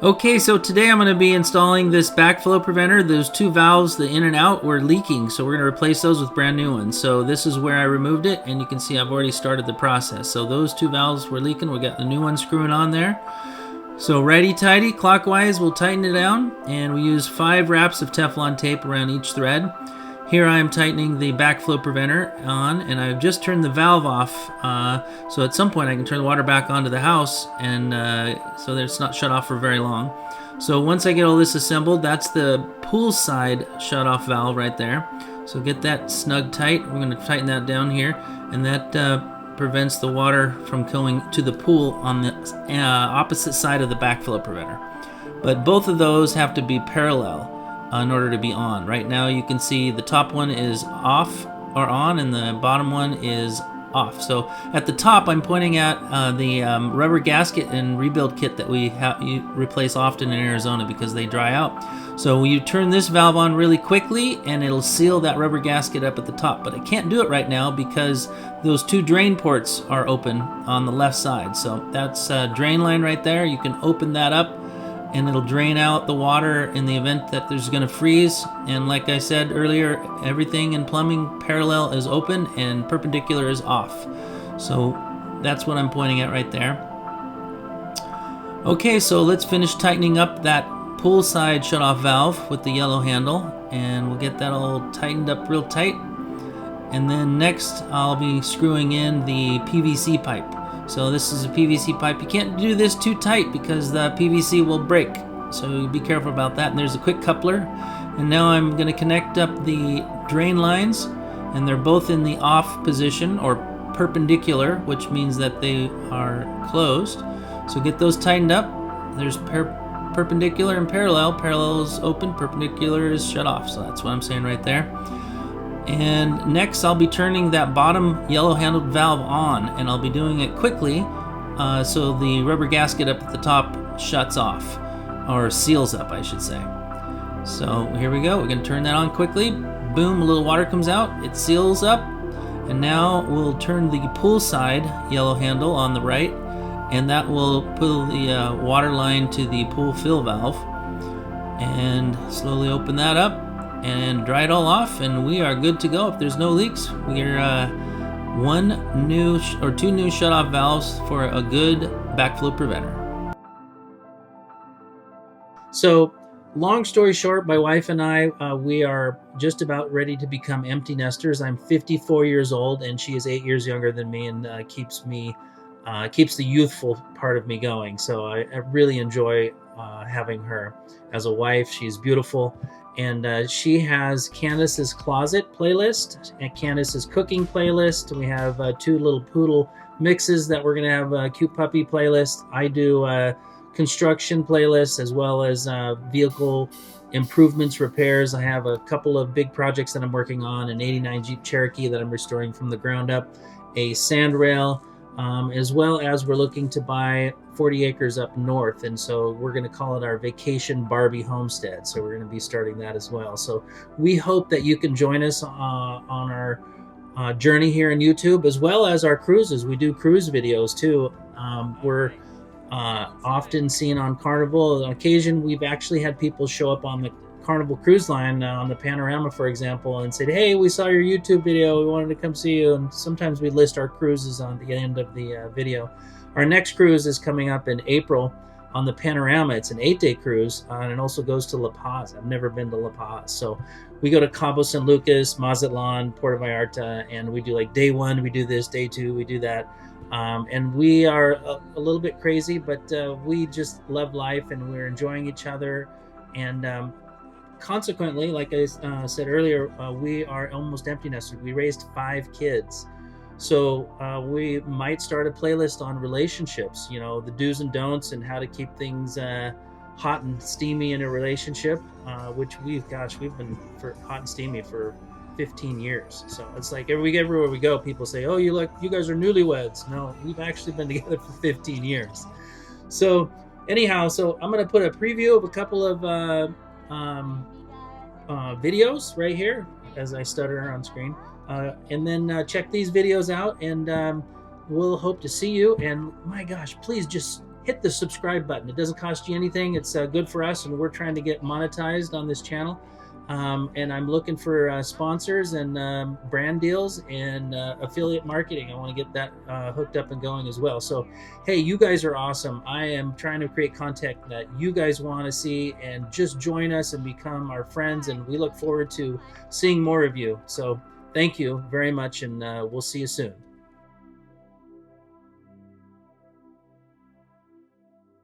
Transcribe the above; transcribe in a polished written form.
Okay, so today I'm going to be installing this backflow preventer. Those two valves, the in and out, were leaking, so we're going to replace those with brand new ones. So this is where I removed it, and you can see I've already started the process. So those two valves were leaking. We got the new one screwing on there. So righty-tighty, clockwise, we'll tighten it down, and we use 5 wraps of Teflon tape around each thread. Here I am tightening the backflow preventer on, and I've just turned the valve off, so at some point I can turn the water back onto the house, and so that it's not shut off for very long. So once I get all this assembled, that's the pool side shut-off valve right there. So get that snug tight. We're going to tighten that down here, and that prevents the water from going to the pool on the opposite side of the backflow preventer. But both of those have to be parallel in order to be on. Right now you can see the top one is off or on and the bottom one is off. So at the top I'm pointing at the rubber gasket and rebuild kit that you replace often in Arizona because they dry out. So you turn this valve on really quickly and it'll seal that rubber gasket up at the top, but I can't do it right now because those 2 drain ports are open on the left side. So that's a drain line right there. You can open that up and it'll drain out the water in the event that there's going to freeze. And like I said earlier, everything in plumbing parallel is open and perpendicular is off. So that's what I'm pointing at right there. Okay, so let's finish tightening up that pool side shutoff valve with the yellow handle, and we'll get that all tightened up real tight. And then next I'll be screwing in the PVC pipe. So this is a PVC pipe. You can't do this too tight because the PVC will break. So be careful about that. And there's a quick coupler. And now I'm going to connect up the drain lines, and they're both in the off position or perpendicular, which means that they are closed. So get those tightened up. There's perpendicular and parallel. Parallel is open, perpendicular is shut off. So that's what I'm saying right there. And next I'll be turning that bottom yellow handled valve on, and I'll be doing it quickly so the rubber gasket up at the top shuts off, or seals up I should say. So here we go, we're going to turn that on quickly. Boom, a little water comes out, it seals up, and now we'll turn the pool side yellow handle on the right, and that will pull the water line to the pool fill valve, and slowly open that up and dry it all off, and we are good to go. If there's no leaks, we're 2 new shutoff valves for a good backflow preventer. So long story short, my wife and I, we are just about ready to become empty nesters. I'm 54 years old and she is 8 years younger than me, and keeps the youthful part of me going. So I really enjoy having her as a wife. She's beautiful. And she has Candace's Closet playlist and Candace's Cooking playlist. We have 2 little poodle mixes that we're going to have a cute puppy playlist. I do construction playlists as well as vehicle improvements, repairs. I have a couple of big projects that I'm working on, an 89 Jeep Cherokee that I'm restoring from the ground up, a sand rail, as well as we're looking to buy 40 acres up north, and so we're going to call it our Vacation Barbie Homestead. So we're going to be starting that as well. So we hope that you can join us on our journey here on YouTube, as well as our cruises. We do cruise videos too. We're often seen on Carnival. On occasion, we've actually had people show up on the Carnival Cruise Line on the Panorama, for example, and said, "Hey, we saw your YouTube video. We wanted to come see you." And sometimes we list our cruises on the end of the video. Our next cruise is coming up in April on the Panorama. It's an 8-day cruise, and it also goes to La Paz. I've never been to La Paz. So we go to Cabo San Lucas, Mazatlan, Puerto Vallarta, and we do like day 1, we do this, day 2, we do that. And we are a little bit crazy, but we just love life and we're enjoying each other. And consequently, like I said earlier, we are almost empty nesters. We raised 5 kids. So we might start a playlist on relationships, you know, the do's and don'ts and how to keep things hot and steamy in a relationship, which we've been for hot and steamy for 15 years. So it's like everywhere we go, people say, "Oh, you guys are newlyweds." No, we've actually been together for 15 years. So anyhow, so I'm going to put a preview of a couple of videos right here as I stutter on screen. And then check these videos out, and we'll hope to see you. And my gosh, please just hit the subscribe button. It doesn't cost you anything. It's good for us, and we're trying to get monetized on this channel. And I'm looking for sponsors and brand deals and affiliate marketing. I want to get that hooked up and going as well. So, hey, you guys are awesome. I am trying to create content that you guys want to see, and just join us and become our friends. And we look forward to seeing more of you. So thank you very much, and we'll see you soon.